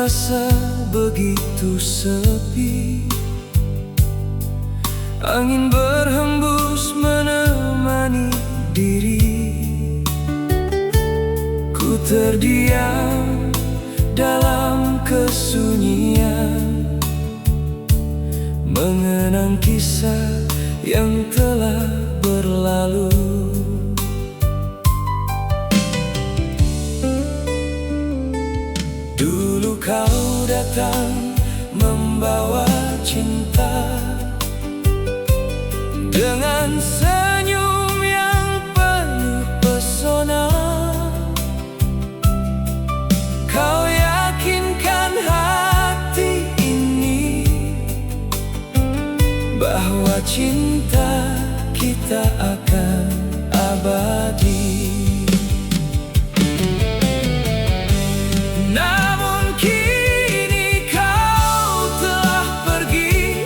terasa begitu sepi. Angin berhembus menemani diri. Ku terdiam dalam kesunyian, mengenang kisah yang telah berlalu. Dulu kau datang membawa cinta, dengan senyum yang penuh pesona. Kau yakinkan hati ini bahwa cinta kita akan abadi. Namun kini kau telah pergi,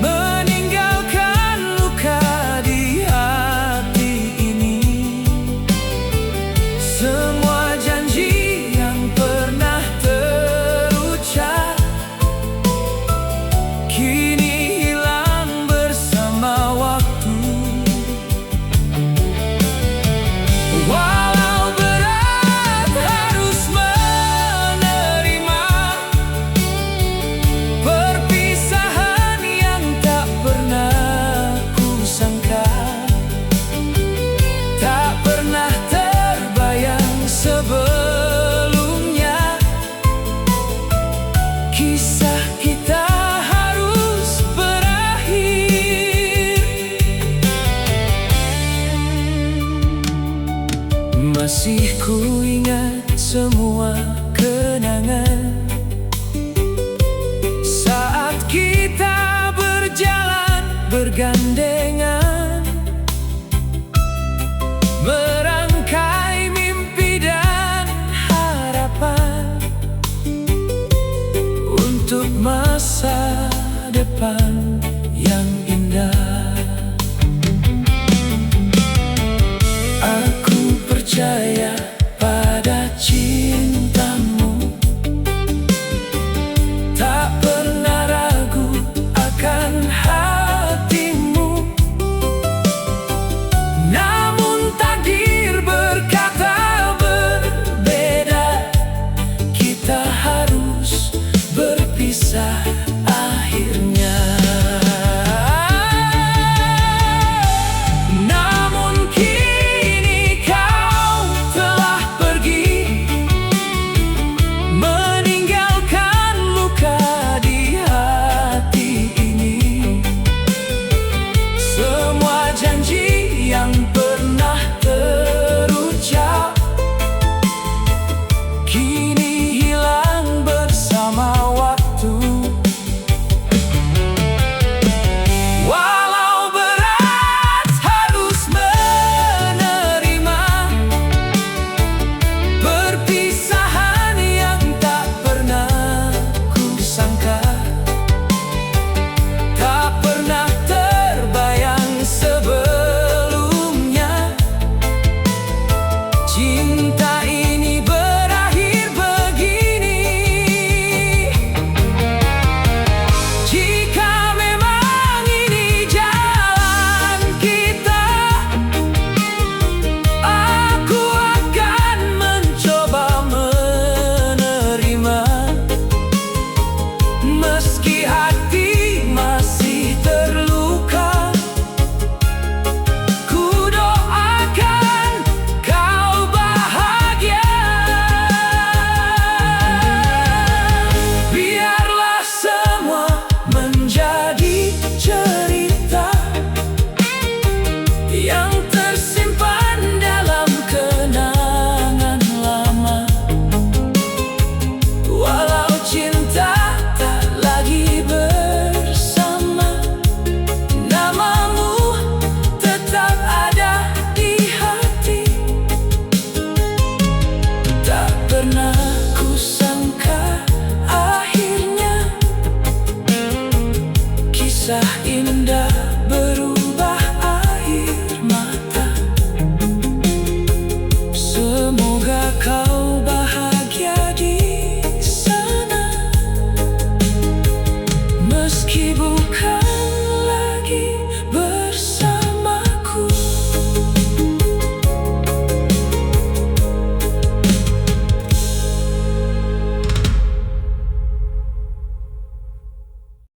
meninggalkan luka di hati ini. Semua janji yang pernah terucap kini hilang bersama waktu. Walau berat harus menerima perpisahan yang tak pernah kusangka, tak pernah terbayang sebelumnya. Kisah kita harus berakhir. Masih ku ingat semua kenangan saat kita berjalan bergandengan.